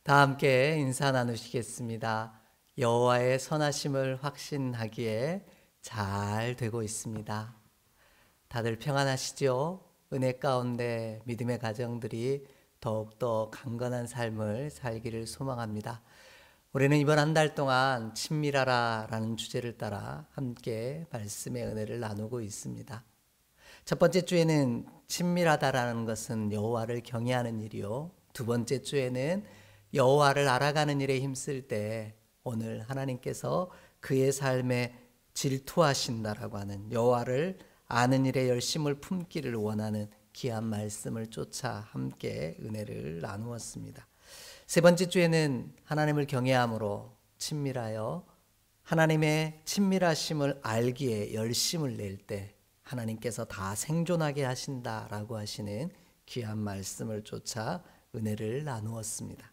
다 함께 인사 나누시겠습니다. 여호와의 선하심을 확신하기에 잘 되고 있습니다. 다들 평안하시죠? 은혜 가운데 믿음의 가정들이 더욱더 강건한 삶을 살기를 소망합니다. 우리는 이번 한 달 동안 친밀하라라는 주제를 따라 함께 말씀의 은혜를 나누고 있습니다. 첫 번째 주에는 친밀하다라는 것은 여호와를 경외하는 일이요. 두 번째 주에는 여호와를 알아가는 일에 힘쓸 때 오늘 하나님께서 그의 삶에 질투하신다라고 하는 여호와를 아는 일에 열심을 품기를 원하는 귀한 말씀을 쫓아 함께 은혜를 나누었습니다. 세 번째 주에는 하나님을 경외함으로 친밀하여 하나님의 친밀하심을 알기에 열심을 낼 때 하나님께서 다 생존하게 하신다라고 하시는 귀한 말씀을 쫓아 은혜를 나누었습니다.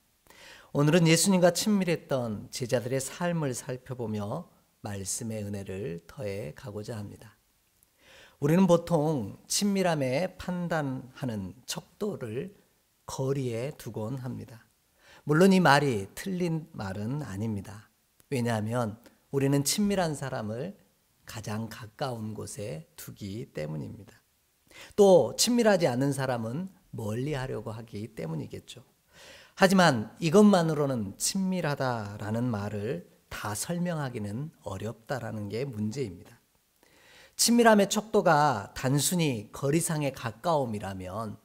오늘은 예수님과 친밀했던 제자들의 삶을 살펴보며 말씀의 은혜를 더해 가고자 합니다. 우리는 보통 친밀함에 판단하는 척도를 거리에 두곤 합니다. 물론 이 말이 틀린 말은 아닙니다. 왜냐하면 우리는 친밀한 사람을 가장 가까운 곳에 두기 때문입니다. 또 친밀하지 않은 사람은 멀리 하려고 하기 때문이겠죠. 하지만 이것만으로는 친밀하다라는 말을 다 설명하기는 어렵다라는 게 문제입니다. 친밀함의 척도가 단순히 거리상의 가까움이라면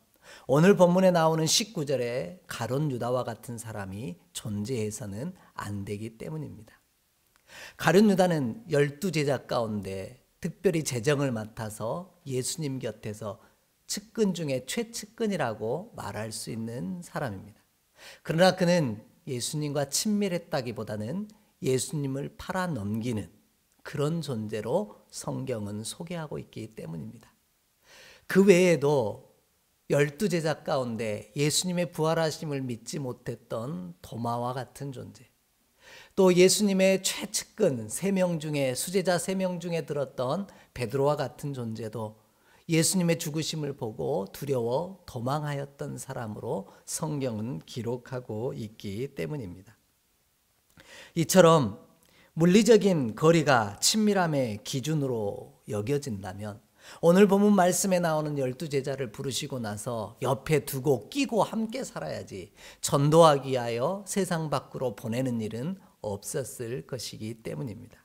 오늘 본문에 나오는 19절에 가룟 유다와 같은 사람이 존재해서는 안 되기 때문입니다. 가룟 유다는 12제자 가운데 특별히 재정을 맡아서 예수님 곁에서 측근 중에 최측근이라고 말할 수 있는 사람입니다. 그러나 그는 예수님과 친밀했다기보다는 예수님을 팔아넘기는 그런 존재로 성경은 소개하고 있기 때문입니다. 그 외에도 12제자 가운데 예수님의 부활하심을 믿지 못했던 도마와 같은 존재, 또 예수님의 최측근 3명 중에 수제자 3명 중에 들었던 베드로와 같은 존재도 예수님의 죽으심을 보고 두려워 도망하였던 사람으로 성경은 기록하고 있기 때문입니다. 이처럼 물리적인 거리가 친밀함의 기준으로 여겨진다면 오늘 본문 말씀에 나오는 12제자를 부르시고 나서 옆에 두고 끼고 함께 살아야지 전도하기 위하여 세상 밖으로 보내는 일은 없었을 것이기 때문입니다.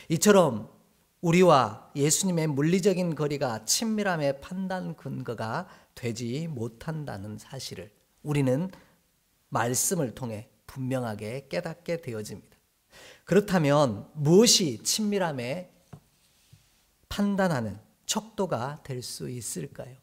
이처럼 우리와 예수님의 물리적인 거리가 친밀함의 판단 근거가 되지 못한다는 사실을 우리는 말씀을 통해 분명하게 깨닫게 되어집니다. 그렇다면 무엇이 친밀함의 판단하는 척도가 될 수 있을까요?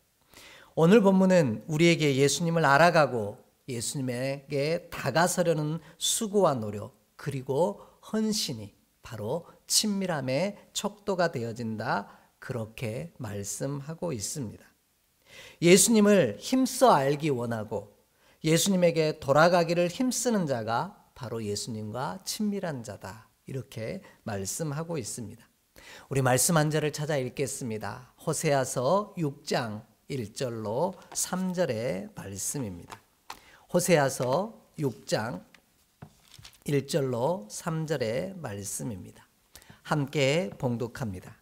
오늘 본문은 우리에게 예수님을 알아가고 예수님에게 다가서려는 수고와 노력 그리고 헌신이 바로 친밀함의 척도가 되어진다 그렇게 말씀하고 있습니다. 예수님을 힘써 알기 원하고 예수님에게 돌아가기를 힘쓰는 자가 바로 예수님과 친밀한 자다 이렇게 말씀하고 있습니다. 우리 말씀 한 절을 찾아 읽겠습니다. 호세아서 6장 1절로 3절의 말씀입니다. 호세아서 6장 1절로 3절의 말씀입니다. 함께 봉독합니다.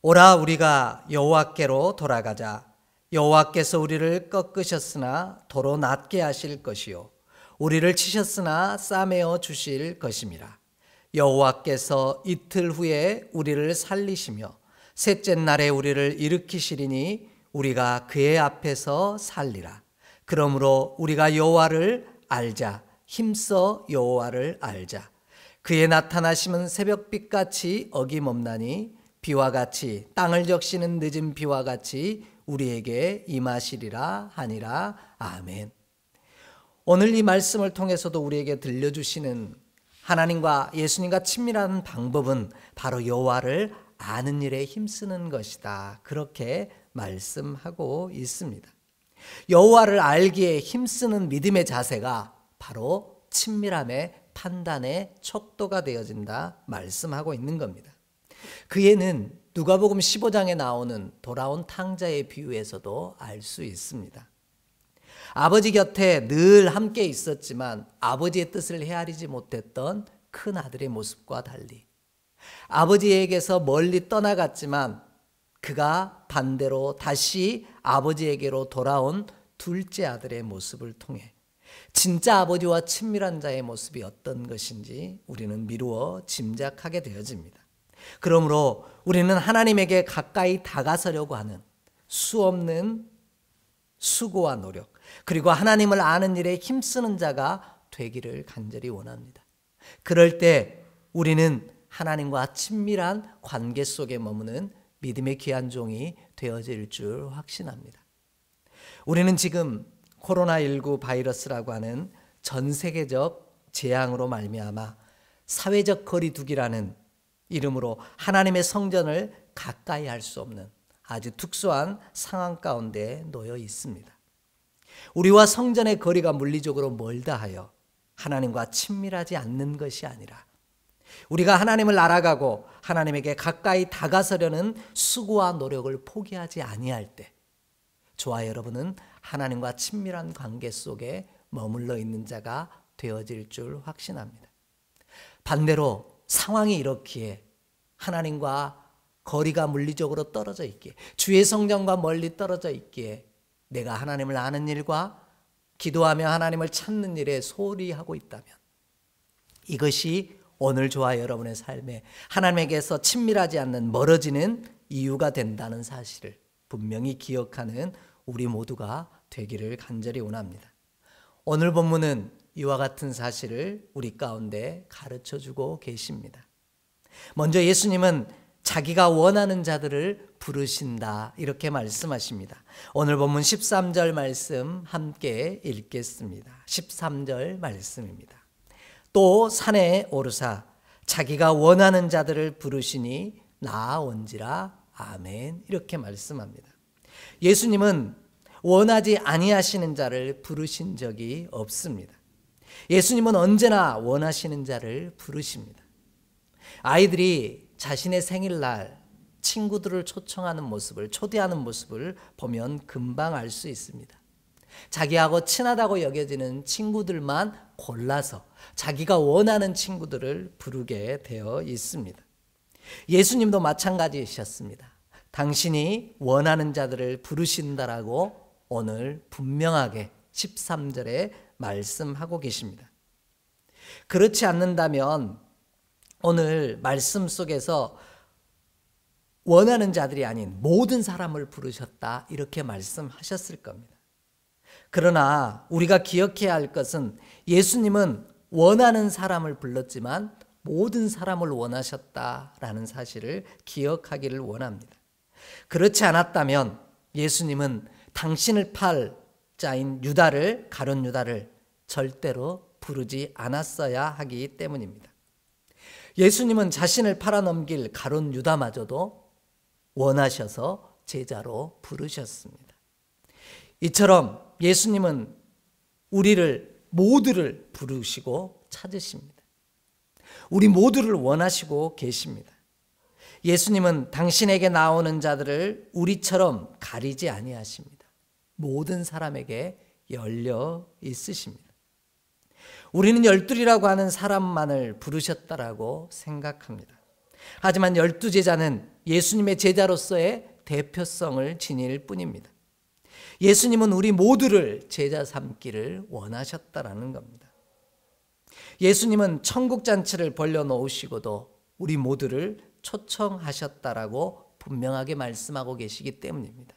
오라 우리가 여호와께로 돌아가자. 여호와께서 우리를 꺾으셨으나 도로 낮게 하실 것이요 우리를 치셨으나 싸매어 주실 것임이라. 여호와께서 이틀 후에 우리를 살리시며 셋째 날에 우리를 일으키시리니 우리가 그의 앞에서 살리라. 그러므로 우리가 여호와를 알자. 힘써 여호와를 알자. 그의 나타나심은 새벽빛같이 어김없나니 비와 같이 땅을 적시는 늦은 비와 같이 우리에게 임하시리라 하니라. 아멘. 오늘 이 말씀을 통해서도 우리에게 들려주시는 하나님과 예수님과 친밀한 방법은 바로 여호와를 아는 일에 힘쓰는 것이다. 그렇게 말씀하고 있습니다. 여호와를 알기에 힘쓰는 믿음의 자세가 바로 친밀함의 판단의 척도가 되어진다 말씀하고 있는 겁니다. 그 예는 누가복음 15장에 나오는 돌아온 탕자의 비유에서도 알 수 있습니다. 아버지 곁에 늘 함께 있었지만 아버지의 뜻을 헤아리지 못했던 큰 아들의 모습과 달리 아버지에게서 멀리 떠나갔지만 그가 반대로 다시 아버지에게로 돌아온 둘째 아들의 모습을 통해 진짜 아버지와 친밀한 자의 모습이 어떤 것인지 우리는 미루어 짐작하게 되어집니다. 그러므로 우리는 하나님에게 가까이 다가서려고 하는 수없는 수고와 노력, 그리고 하나님을 아는 일에 힘쓰는 자가 되기를 간절히 원합니다. 그럴 때 우리는 하나님과 친밀한 관계 속에 머무는 믿음의 귀한 종이 되어질 줄 확신합니다. 우리는 지금 코로나19 바이러스라고 하는 전 세계적 재앙으로 말미암아 사회적 거리두기라는 이름으로 하나님의 성전을 가까이 할 수 없는 아주 특수한 상황 가운데 놓여 있습니다. 우리와 성전의 거리가 물리적으로 멀다 하여 하나님과 친밀하지 않는 것이 아니라 우리가 하나님을 알아가고 하나님에게 가까이 다가서려는 수고와 노력을 포기하지 아니할 때 저와 여러분은 하나님과 친밀한 관계 속에 머물러 있는 자가 되어질 줄 확신합니다. 반대로 상황이 이렇기에 하나님과 거리가 물리적으로 떨어져 있기에 주의 성전과 멀리 떨어져 있기에 내가 하나님을 아는 일과 기도하며 하나님을 찾는 일에 소홀히 하고 있다면 이것이 오늘 저와 여러분의 삶에 하나님에게서 친밀하지 않는 멀어지는 이유가 된다는 사실을 분명히 기억하는 우리 모두가 되기를 간절히 원합니다. 오늘 본문은 이와 같은 사실을 우리 가운데 가르쳐주고 계십니다. 먼저 예수님은 자기가 원하는 자들을 부르신다 이렇게 말씀하십니다. 오늘 본문 13절 말씀 함께 읽겠습니다. 13절 말씀입니다. 또 산에 오르사 자기가 원하는 자들을 부르시니 나아온지라. 아멘. 이렇게 말씀합니다. 예수님은 원하지 아니하시는 자를 부르신 적이 없습니다. 예수님은 언제나 원하시는 자를 부르십니다. 아이들이 자신의 생일날 친구들을 초청하는 모습을, 초대하는 모습을 보면 금방 알 수 있습니다. 자기하고 친하다고 여겨지는 친구들만 골라서 자기가 원하는 친구들을 부르게 되어 있습니다. 예수님도 마찬가지이셨습니다. 당신이 원하는 자들을 부르신다라고 오늘 분명하게 13절에 말씀하고 계십니다. 그렇지 않는다면 오늘 말씀 속에서 원하는 자들이 아닌 모든 사람을 부르셨다 이렇게 말씀하셨을 겁니다. 그러나 우리가 기억해야 할 것은 예수님은 원하는 사람을 불렀지만 모든 사람을 원하셨다라는 사실을 기억하기를 원합니다. 그렇지 않았다면 예수님은 당신을 팔 자인 유다를, 가룟 유다를 절대로 부르지 않았어야 하기 때문입니다. 예수님은 자신을 팔아넘길 가룟 유다마저도 원하셔서 제자로 부르셨습니다. 이처럼 예수님은 우리를 모두를 부르시고 찾으십니다. 우리 모두를 원하시고 계십니다. 예수님은 당신에게 나오는 자들을 우리처럼 가리지 아니하십니다. 모든 사람에게 열려 있으십니다. 우리는 열둘이라고 하는 사람만을 부르셨다라고 생각합니다. 하지만 12제자는 예수님의 제자로서의 대표성을 지닐 뿐입니다. 예수님은 우리 모두를 제자 삼기를 원하셨다라는 겁니다. 예수님은 천국잔치를 벌려놓으시고도 우리 모두를 초청하셨다라고 분명하게 말씀하고 계시기 때문입니다.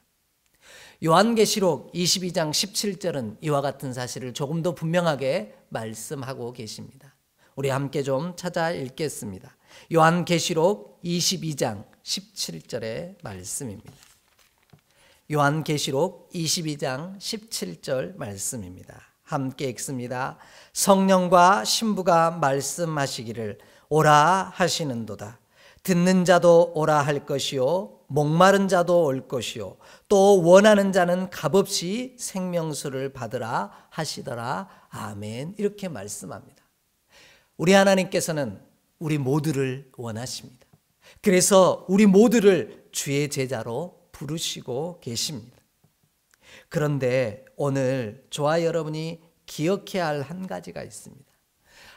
요한계시록 22장 17절은 이와 같은 사실을 조금 더 분명하게 말씀하고 계십니다. 우리 함께 좀 찾아 읽겠습니다. 요한계시록 22장 17절의 말씀입니다. 요한계시록 22장 17절 말씀입니다. 함께 읽습니다. 성령과 신부가 말씀하시기를 오라 하시는도다. 듣는 자도 오라 할 것이요 목마른 자도 올 것이요 또 원하는 자는 값없이 생명수를 받으라 하시더라. 아멘. 이렇게 말씀합니다. 우리 하나님께서는 우리 모두를 원하십니다. 그래서 우리 모두를 주의 제자로 부르시고 계십니다. 그런데 오늘 저와 여러분이 기억해야 할 한 가지가 있습니다.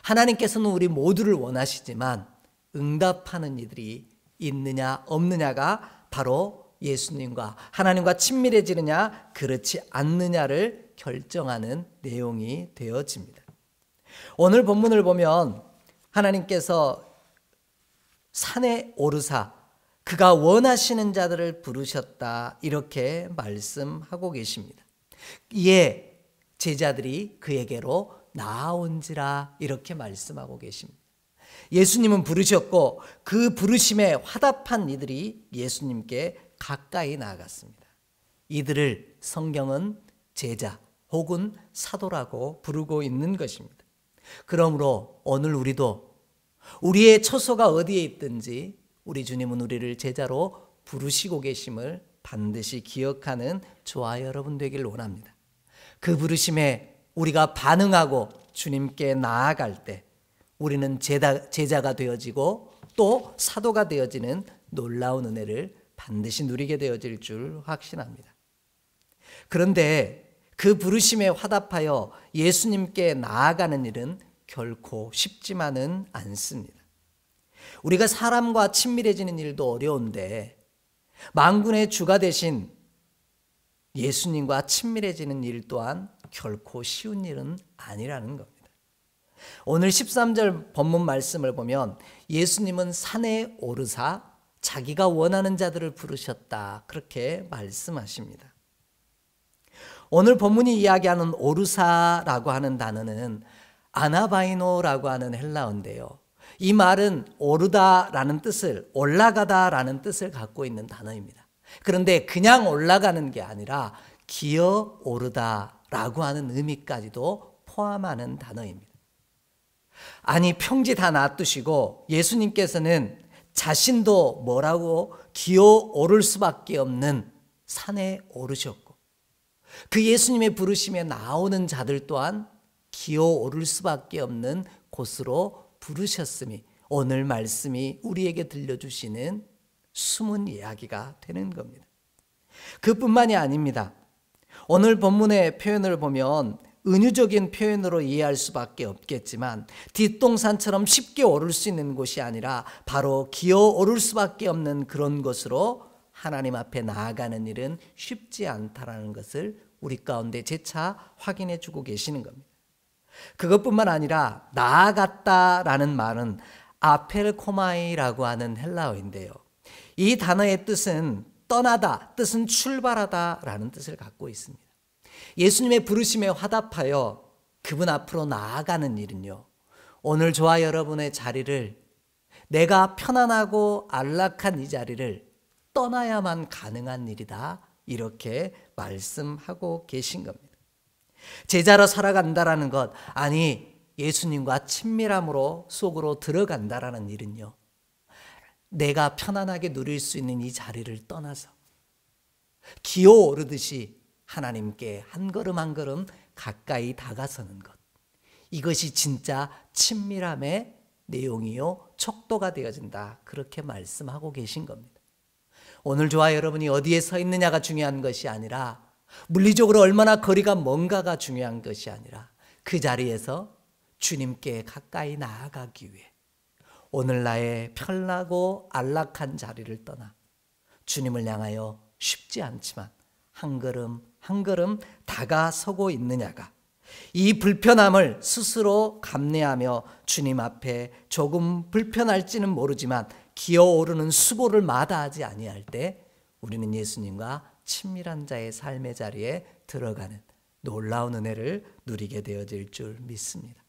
하나님께서는 우리 모두를 원하시지만 응답하는 이들이 있느냐 없느냐가 바로 예수님과 하나님과 친밀해지느냐 그렇지 않느냐를 결정하는 내용이 되어집니다. 오늘 본문을 보면 하나님께서 산에 오르사 그가 원하시는 자들을 부르셨다 이렇게 말씀하고 계십니다. 이에 제자들이 그에게로 나아온지라 이렇게 말씀하고 계십니다. 예수님은 부르셨고 그 부르심에 화답한 이들이 예수님께 가까이 나아갔습니다. 이들을 성경은 제자 혹은 사도라고 부르고 있는 것입니다. 그러므로 오늘 우리도 우리의 처소가 어디에 있든지 우리 주님은 우리를 제자로 부르시고 계심을 반드시 기억하는 저와 여러분 되길 원합니다. 그 부르심에 우리가 반응하고 주님께 나아갈 때 우리는 제자가 되어지고 또 사도가 되어지는 놀라운 은혜를 반드시 누리게 되어질 줄 확신합니다. 그런데 그 부르심에 화답하여 예수님께 나아가는 일은 결코 쉽지만은 않습니다. 우리가 사람과 친밀해지는 일도 어려운데 만군의 주가 되신 예수님과 친밀해지는 일 또한 결코 쉬운 일은 아니라는 겁니다. 오늘 13절 본문 말씀을 보면 예수님은 산에 오르사 자기가 원하는 자들을 부르셨다 그렇게 말씀하십니다. 오늘 본문이 이야기하는 오르사라고 하는 단어는 아나바이노라고 하는 헬라어인데요. 이 말은 오르다라는 뜻을 올라가다라는 뜻을 갖고 있는 단어입니다. 그런데 그냥 올라가는 게 아니라 기어 오르다라고 하는 의미까지도 포함하는 단어입니다. 아니 평지 다 놔두시고 예수님께서는 자신도 뭐라고 기어 오를 수밖에 없는 산에 오르셨고 그 예수님의 부르심에 나오는 자들 또한 기어 오를 수밖에 없는 곳으로 부르셨음이 오늘 말씀이 우리에게 들려주시는 숨은 이야기가 되는 겁니다. 그뿐만이 아닙니다. 오늘 본문의 표현을 보면 은유적인 표현으로 이해할 수밖에 없겠지만 뒷동산처럼 쉽게 오를 수 있는 곳이 아니라 바로 기어 오를 수밖에 없는 그런 곳으로 하나님 앞에 나아가는 일은 쉽지 않다라는 것을 우리 가운데 재차 확인해 주고 계시는 겁니다. 그것뿐만 아니라 나아갔다라는 말은 아펠코마이라고 하는 헬라어인데요. 이 단어의 뜻은 떠나다, 뜻은 출발하다라는 뜻을 갖고 있습니다. 예수님의 부르심에 화답하여 그분 앞으로 나아가는 일은요. 오늘 저와 여러분의 자리를 내가 편안하고 안락한 이 자리를 떠나야만 가능한 일이다. 이렇게 말씀하고 계신 겁니다. 제자로 살아간다라는 것, 아니 예수님과 친밀함으로 속으로 들어간다라는 일은요. 내가 편안하게 누릴 수 있는 이 자리를 떠나서 기어 오르듯이 하나님께 한 걸음 한 걸음 가까이 다가서는 것. 이것이 진짜 친밀함의 내용이요. 척도가 되어진다. 그렇게 말씀하고 계신 겁니다. 오늘 저와 여러분이 어디에 서 있느냐가 중요한 것이 아니라 물리적으로 얼마나 거리가 먼가가 중요한 것이 아니라 그 자리에서 주님께 가까이 나아가기 위해 오늘 나의 편하고 안락한 자리를 떠나 주님을 향하여 쉽지 않지만 한 걸음 한 걸음 다가서고 있느냐가 이 불편함을 스스로 감내하며 주님 앞에 조금 불편할지는 모르지만 기어오르는 수고를 마다하지 아니할 때 우리는 예수님과 친밀한 자의 삶의 자리에 들어가는 놀라운 은혜를 누리게 되어질 줄 믿습니다.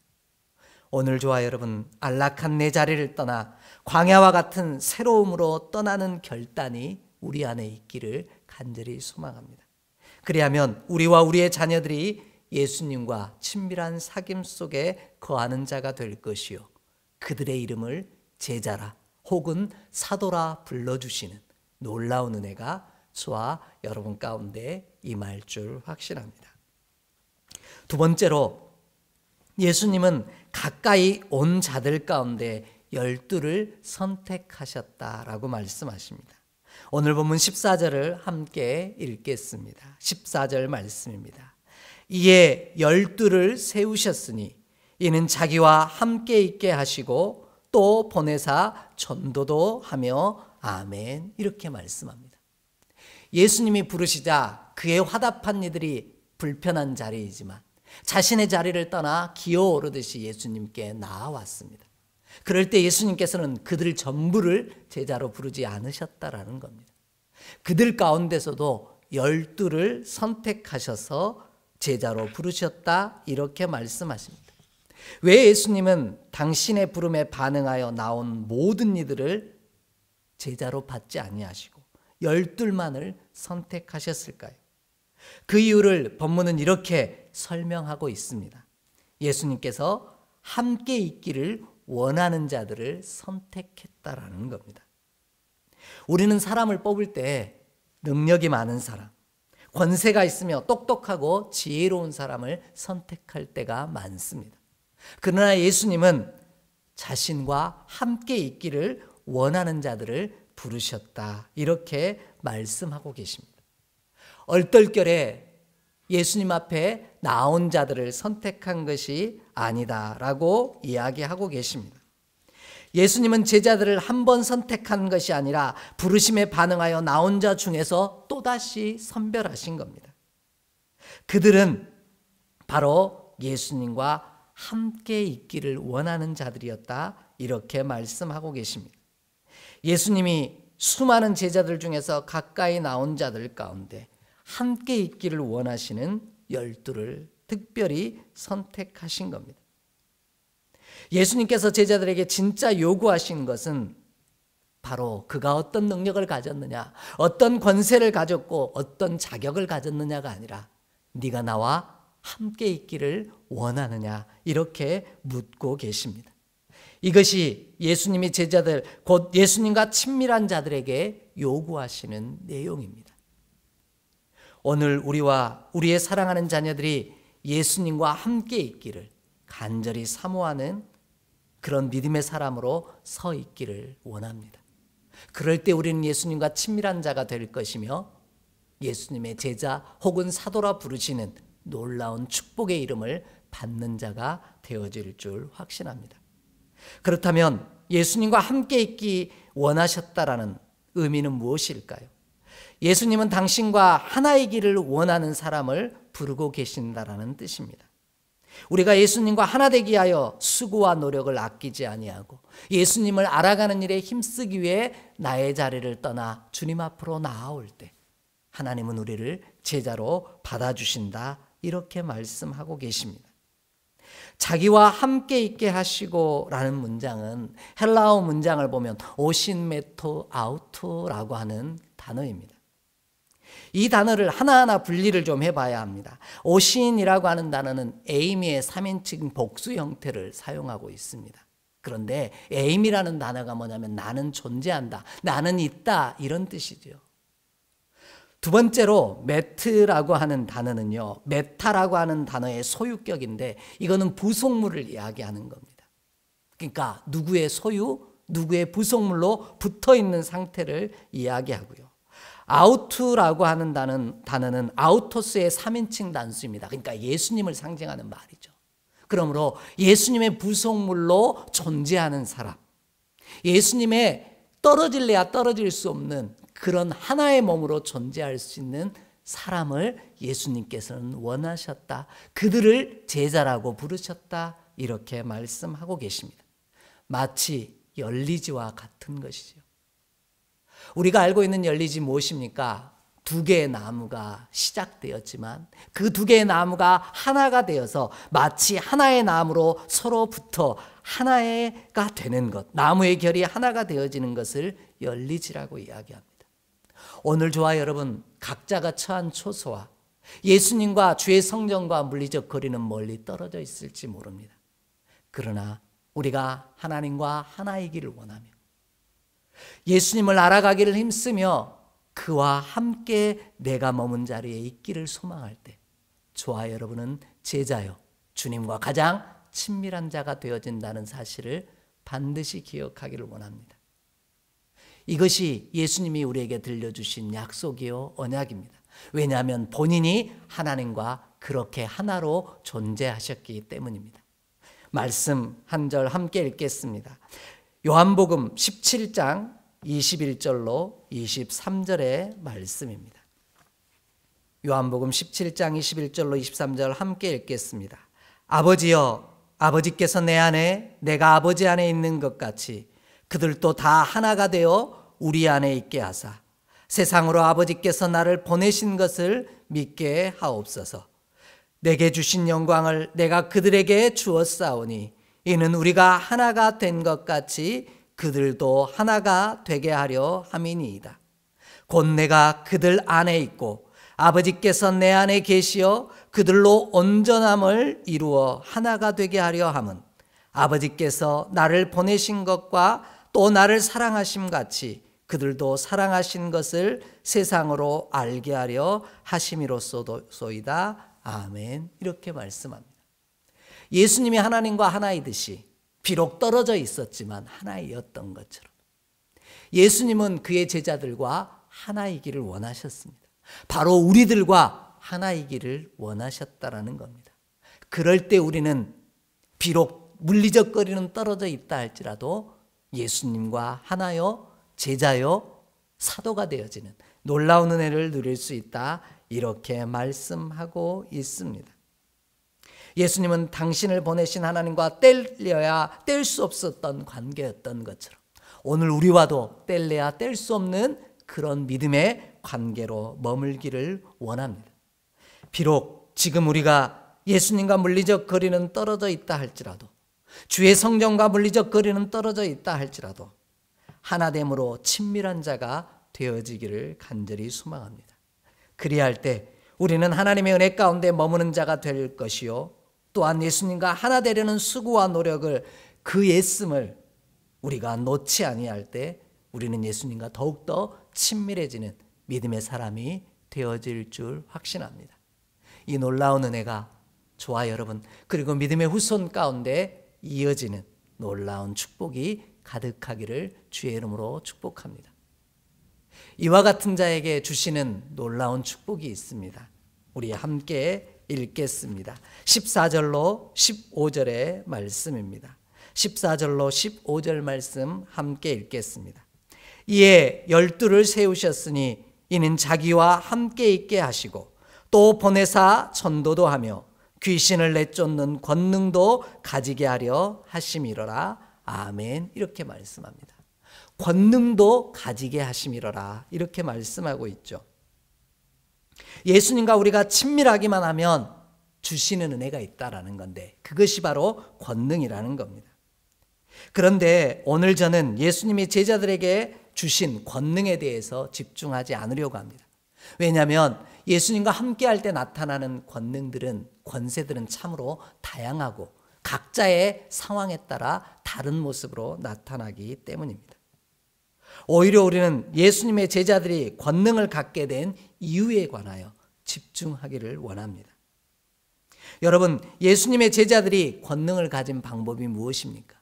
오늘 저와 여러분 안락한 내 자리를 떠나 광야와 같은 새로움으로 떠나는 결단이 우리 안에 있기를 간절히 소망합니다. 그리하면 우리와 우리의 자녀들이 예수님과 친밀한 사귐 속에 거하는 자가 될 것이요 그들의 이름을 제자라 혹은 사도라 불러주시는 놀라운 은혜가 저와 여러분 가운데 임할 줄 확신합니다. 두 번째로 예수님은 가까이 온 자들 가운데 12를 선택하셨다라고 말씀하십니다. 오늘 본문 14절을 함께 읽겠습니다. 14절 말씀입니다. 이에 12를 세우셨으니 이는 자기와 함께 있게 하시고 또 보내사 전도도 하며 아멘, 이렇게 말씀합니다. 예수님이 부르시자 그의 화답한 이들이 불편한 자리이지만 자신의 자리를 떠나 기어오르듯이 예수님께 나아왔습니다. 그럴 때 예수님께서는 그들 전부를 제자로 부르지 않으셨다라는 겁니다. 그들 가운데서도 12를 선택하셔서 제자로 부르셨다, 이렇게 말씀하십니다. 왜 예수님은 당신의 부름에 반응하여 나온 모든 이들을 제자로 받지 아니하시고 12만을 선택하셨을까요? 그 이유를 본문은 이렇게 설명하고 있습니다. 예수님께서 함께 있기를 원하는 자들을 선택했다라는 겁니다. 우리는 사람을 뽑을 때 능력이 많은 사람, 권세가 있으며 똑똑하고 지혜로운 사람을 선택할 때가 많습니다. 그러나 예수님은 자신과 함께 있기를 원하는 자들을 부르셨다, 이렇게 말씀하고 계십니다. 얼떨결에 예수님 앞에 나온 자들을 선택한 것이 아니다라고 이야기하고 계십니다. 예수님은 제자들을 한 번 선택한 것이 아니라 부르심에 반응하여 나온 자 중에서 또다시 선별하신 겁니다. 그들은 바로 예수님과 함께 있기를 원하는 자들이었다, 이렇게 말씀하고 계십니다. 예수님이 수많은 제자들 중에서 가까이 나온 자들 가운데 함께 있기를 원하시는 12를 특별히 선택하신 겁니다. 예수님께서 제자들에게 진짜 요구하신 것은 바로 그가 어떤 능력을 가졌느냐, 어떤 권세를 가졌고 어떤 자격을 가졌느냐가 아니라 네가 나와 함께 있기를 원하느냐, 이렇게 묻고 계십니다. 이것이 예수님이 제자들, 곧 예수님과 친밀한 자들에게 요구하시는 내용입니다. 오늘 우리와 우리의 사랑하는 자녀들이 예수님과 함께 있기를 간절히 사모하는 그런 믿음의 사람으로 서 있기를 원합니다. 그럴 때 우리는 예수님과 친밀한 자가 될 것이며 예수님의 제자 혹은 사도라 부르시는 놀라운 축복의 이름을 받는 자가 되어질 줄 확신합니다. 그렇다면 예수님과 함께 있기 원하셨다라는 의미는 무엇일까요? 예수님은 당신과 하나이기를 원하는 사람을 부르고 계신다라는 뜻입니다. 우리가 예수님과 하나 되기 위하여 수고와 노력을 아끼지 아니하고 예수님을 알아가는 일에 힘쓰기 위해 나의 자리를 떠나 주님 앞으로 나아올 때 하나님은 우리를 제자로 받아주신다, 이렇게 말씀하고 계십니다. 자기와 함께 있게 하시고 라는 문장은 헬라어 문장을 보면 오신 메토 아우토라고 하는 단어입니다. 이 단어를 하나하나 분리를 좀 해봐야 합니다. 오신이라고 하는 단어는 에이미의 3인칭 복수 형태를 사용하고 있습니다. 그런데 에이미라는 단어가 뭐냐면 나는 존재한다, 나는 있다, 이런 뜻이죠. 두 번째로 메트라고 하는 단어는요, 메타라고 하는 단어의 소유격인데 이거는 부속물을 이야기하는 겁니다. 그러니까 누구의 소유, 누구의 부속물로 붙어있는 상태를 이야기하고요. 아우투라고 하는 단어는 아우토스의 3인칭 단수입니다. 그러니까 예수님을 상징하는 말이죠. 그러므로 예수님의 부속물로 존재하는 사람, 예수님의 떨어질래야 떨어질 수 없는 그런 하나의 몸으로 존재할 수 있는 사람을 예수님께서는 원하셨다, 그들을 제자라고 부르셨다, 이렇게 말씀하고 계십니다. 마치 열리지와 같은 것이죠. 우리가 알고 있는 열리지 무엇입니까? 두 개의 나무가 시작되었지만 그 두 개의 나무가 하나가 되어서 마치 하나의 나무로 서로 붙어 하나가 되는 것, 나무의 결이 하나가 되어지는 것을 열리지라고 이야기합니다. 오늘 저와 여러분 각자가 처한 초소와 예수님과 주의 성령과 물리적 거리는 멀리 떨어져 있을지 모릅니다. 그러나 우리가 하나님과 하나이기를 원하며 예수님을 알아가기를 힘쓰며 그와 함께 내가 머문 자리에 있기를 소망할 때 저와 여러분은 제자요 주님과 가장 친밀한 자가 되어진다는 사실을 반드시 기억하기를 원합니다. 이것이 예수님이 우리에게 들려주신 약속이요 언약입니다. 왜냐하면 본인이 하나님과 그렇게 하나로 존재하셨기 때문입니다. 말씀 한 절 함께 읽겠습니다. 요한복음 17장 21절로 23절의 말씀입니다. 요한복음 17장 21절로 23절 함께 읽겠습니다. 아버지여, 아버지께서 내 안에 내가 아버지 안에 있는 것 같이 그들도 다 하나가 되어 우리 안에 있게 하사 세상으로 아버지께서 나를 보내신 것을 믿게 하옵소서. 내게 주신 영광을 내가 그들에게 주었사오니 이는 우리가 하나가 된 것 같이 그들도 하나가 되게 하려 함이니이다. 곧 내가 그들 안에 있고 아버지께서 내 안에 계시어 그들로 온전함을 이루어 하나가 되게 하려 함은 아버지께서 나를 보내신 것과 또 나를 사랑하심 같이 그들도 사랑하신 것을 세상으로 알게 하려 하심이로소이다. 아멘. 이렇게 말씀합니다. 예수님이 하나님과 하나이듯이 비록 떨어져 있었지만 하나이었던 것처럼 예수님은 그의 제자들과 하나이기를 원하셨습니다. 바로 우리들과 하나이기를 원하셨다라는 겁니다. 그럴 때 우리는 비록 물리적거리는 떨어져 있다 할지라도 예수님과 하나요, 제자요, 사도가 되어지는 놀라운 은혜를 누릴 수 있다, 이렇게 말씀하고 있습니다. 예수님은 당신을 보내신 하나님과 뗄려야 뗄 수 없었던 관계였던 것처럼 오늘 우리와도 뗄래야 뗄 수 없는 그런 믿음의 관계로 머물기를 원합니다. 비록 지금 우리가 예수님과 물리적 거리는 떨어져 있다 할지라도, 주의 성령과 물리적 거리는 떨어져 있다 할지라도 하나됨으로 친밀한 자가 되어지기를 간절히 소망합니다. 그리할 때 우리는 하나님의 은혜 가운데 머무는 자가 될 것이요, 또한 예수님과 하나 되려는 수고와 노력을, 그 애씀을 우리가 놓지 아니할 때 우리는 예수님과 더욱더 친밀해지는 믿음의 사람이 되어질 줄 확신합니다. 이 놀라운 은혜가 저와 여러분 그리고 믿음의 후손 가운데 이어지는 놀라운 축복이 가득하기를 주의 이름으로 축복합니다. 이와 같은 자에게 주시는 놀라운 축복이 있습니다. 우리 함께 읽겠습니다. 14절로 15절의 말씀입니다. 14절로 15절 말씀 함께 읽겠습니다. 이에 12를 세우셨으니 이는 자기와 함께 있게 하시고 또 보내사 전도도 하며 귀신을 내쫓는 권능도 가지게 하려 하심이로라. 아멘. 이렇게 말씀합니다. 권능도 가지게 하심이로라. 이렇게 말씀하고 있죠. 예수님과 우리가 친밀하기만 하면 주시는 은혜가 있다라는 건데 그것이 바로 권능이라는 겁니다. 그런데 오늘 저는 예수님이 제자들에게 주신 권능에 대해서 집중하지 않으려고 합니다. 왜냐하면 예수님과 함께할 때 나타나는 권능들은, 권세들은 참으로 다양하고 각자의 상황에 따라 다른 모습으로 나타나기 때문입니다. 오히려 우리는 예수님의 제자들이 권능을 갖게 된 이유에 관하여 집중하기를 원합니다. 여러분, 예수님의 제자들이 권능을 가진 방법이 무엇입니까?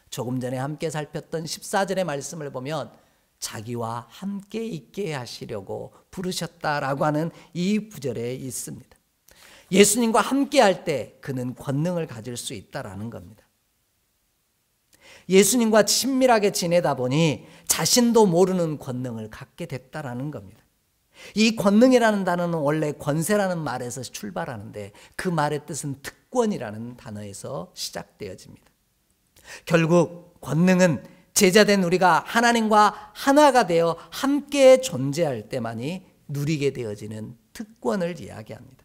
조금 전에 함께 살폈던 14절의 말씀을 보면 자기와 함께 있게 하시려고 부르셨다라고 하는 이 구절에 있습니다. 예수님과 함께 할 때 그는 권능을 가질 수 있다라는 겁니다. 예수님과 친밀하게 지내다 보니 자신도 모르는 권능을 갖게 됐다라는 겁니다. 이 권능이라는 단어는 원래 권세라는 말에서 출발하는데 그 말의 뜻은 특권이라는 단어에서 시작되어집니다. 결국 권능은 제자된 우리가 하나님과 하나가 되어 함께 존재할 때만이 누리게 되어지는 특권을 이야기합니다.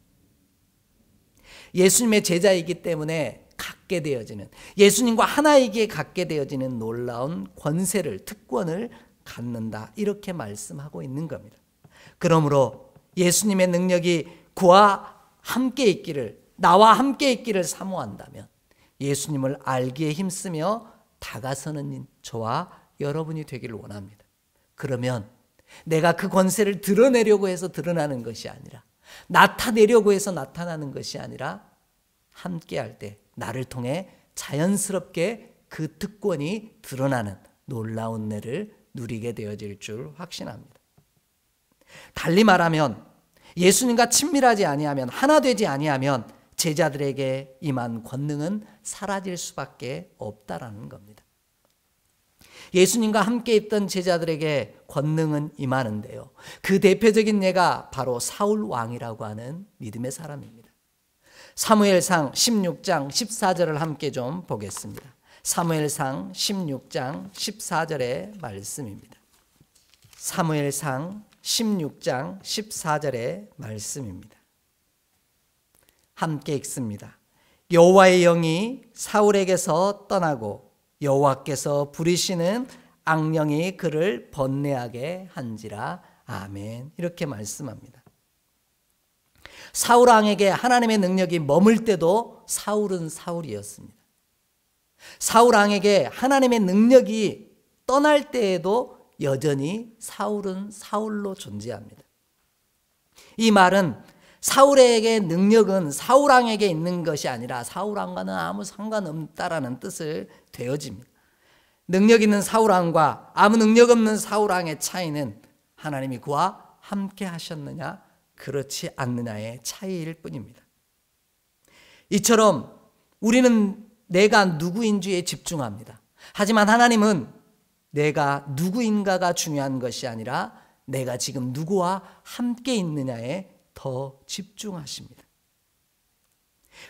예수님의 제자이기 때문에 갖게 되어지는, 예수님과 하나이기에 갖게 되어지는 놀라운 권세를, 특권을 갖는다, 이렇게 말씀하고 있는 겁니다. 그러므로 예수님의 능력이 그와 함께 있기를, 나와 함께 있기를 사모한다면 예수님을 알기에 힘쓰며 다가서는 저와 여러분이 되기를 원합니다. 그러면 내가 그 권세를 드러내려고 해서 드러나는 것이 아니라, 나타내려고 해서 나타나는 것이 아니라 함께 할 때 나를 통해 자연스럽게 그 특권이 드러나는 놀라운 은혜를 누리게 되어질 줄 확신합니다. 달리 말하면 예수님과 친밀하지 아니하면, 하나 되지 아니하면 제자들에게 임한 권능은 사라질 수밖에 없다라는 겁니다. 예수님과 함께 있던 제자들에게 권능은 임하는데요, 그 대표적인 예가 바로 사울 왕이라고 하는 믿음의 사람입니다. 사무엘상 16장 14절을 함께 좀 보겠습니다. 사무엘상 16장 14절의 말씀입니다. 사무엘상 16장 14절의 말씀입니다. 함께 읽습니다. 여호와의 영이 사울에게서 떠나고 여호와께서 부리시는 악령이 그를 번뇌하게 한지라. 아멘. 이렇게 말씀합니다. 사울 왕에게 하나님의 능력이 머물 때도 사울은 사울이었습니다. 사울 왕에게 하나님의 능력이 떠날 때에도 여전히 사울은 사울로 존재합니다. 이 말은 사울에게 능력은 사울 왕에게 있는 것이 아니라 사울 왕과는 아무 상관없다라는 뜻을 되어집니다. 능력 있는 사울 왕과 아무 능력 없는 사울 왕의 차이는 하나님이 그와 함께 하셨느냐 그렇지 않느냐의 차이일 뿐입니다. 이처럼 우리는 내가 누구인지에 집중합니다. 하지만 하나님은 내가 누구인가가 중요한 것이 아니라 내가 지금 누구와 함께 있느냐에 더 집중하십니다.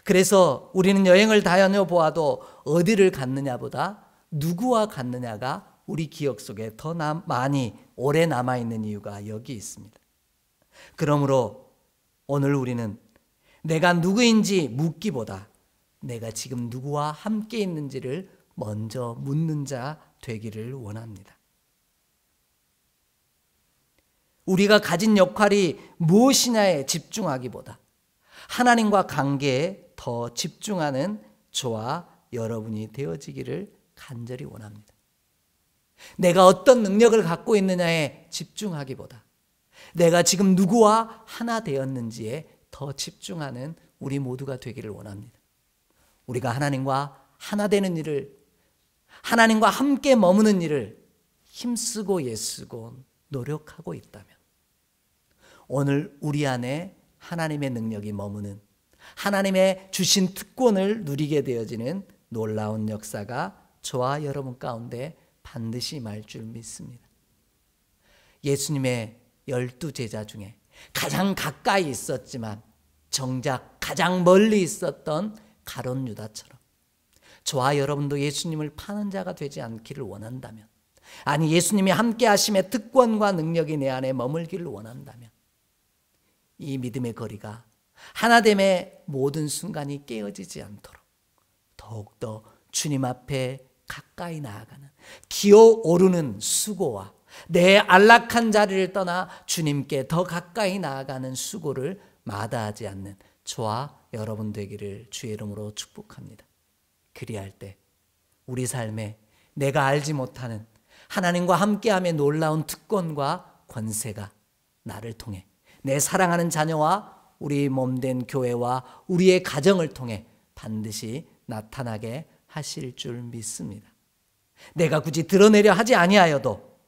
그래서 우리는 여행을 다녀보아도 어디를 갔느냐보다 누구와 갔느냐가 우리 기억 속에 더 많이 오래 남아있는 이유가 여기 있습니다. 그러므로 오늘 우리는 내가 누구인지 묻기보다 내가 지금 누구와 함께 있는지를 먼저 묻는 자 되기를 원합니다. 우리가 가진 역할이 무엇이냐에 집중하기보다 하나님과 관계에 더 집중하는 저와 여러분이 되어지기를 간절히 원합니다. 내가 어떤 능력을 갖고 있느냐에 집중하기보다 내가 지금 누구와 하나 되었는지에 더 집중하는 우리 모두가 되기를 원합니다. 우리가 하나님과 하나 되는 일을, 하나님과 함께 머무는 일을 힘쓰고 애쓰고 노력하고 있다면 오늘 우리 안에 하나님의 능력이 머무는, 하나님의 주신 특권을 누리게 되어지는 놀라운 역사가 저와 여러분 가운데 반드시 임할 줄 믿습니다. 예수님의 12제자 중에 가장 가까이 있었지만 정작 가장 멀리 있었던 가룟 유다처럼 저와 여러분도 예수님을 파는 자가 되지 않기를 원한다면, 아니 예수님이 함께 하심의 특권과 능력이 내 안에 머물기를 원한다면 이 믿음의 거리가 하나됨의 모든 순간이 깨어지지 않도록 더욱더 주님 앞에 가까이 나아가는 기어오르는 수고와 내 안락한 자리를 떠나 주님께 더 가까이 나아가는 수고를 마다하지 않는 저와 여러분 되기를 주의 이름으로 축복합니다. 그리할 때 우리 삶에 내가 알지 못하는 하나님과 함께함의 놀라운 특권과 권세가 나를 통해 내 사랑하는 자녀와 우리 몸된 교회와 우리의 가정을 통해 반드시 나타나게 하실 줄 믿습니다. 내가 굳이 드러내려 하지 아니하여도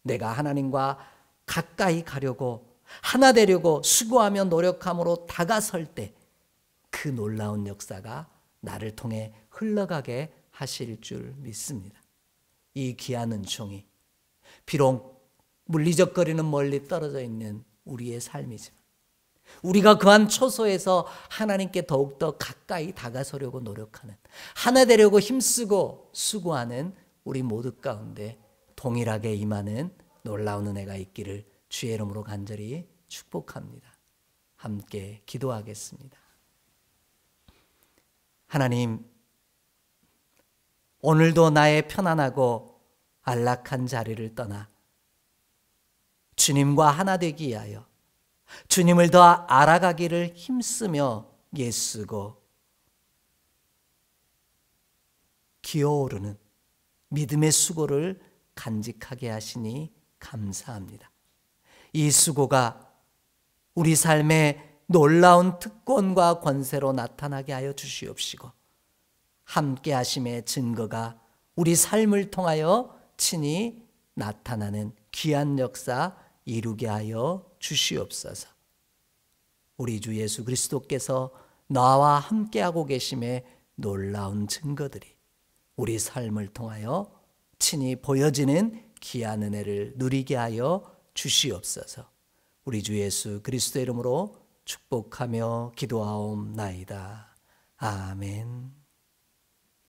내가 하나님과 가까이 가려고 하나 되려고 수고하며 노력함으로 다가설 때 그 놀라운 역사가 나를 통해 흘러가게 하실 줄 믿습니다. 이 귀한 은총이 비록 물리적거리는 멀리 떨어져 있는 우리의 삶이지만 우리가 그한 초소에서 하나님께 더욱더 가까이 다가서려고 노력하는, 하나 되려고 힘쓰고 수고하는 우리 모두 가운데 동일하게 임하는 놀라운 은혜가 있기를 주의 이름으로 간절히 축복합니다. 함께 기도하겠습니다. 하나님, 오늘도 나의 편안하고 안락한 자리를 떠나 주님과 하나 되기 위하여 주님을 더 알아가기를 힘쓰며 애쓰고 기어오르는 믿음의 수고를 간직하게 하시니 감사합니다. 이 수고가 우리 삶의 놀라운 특권과 권세로 나타나게 하여 주시옵시고 함께 하심의 증거가 우리 삶을 통하여 친히 나타나는 귀한 역사 이루게 하여 주시옵소서. 우리 주 예수 그리스도께서 나와 함께하고 계심의 놀라운 증거들이 우리 삶을 통하여 친히 보여지는 귀한 은혜를 누리게 하여 주시옵소서. 우리 주 예수 그리스도 이름으로 축복하며 기도하옵나이다. 아멘.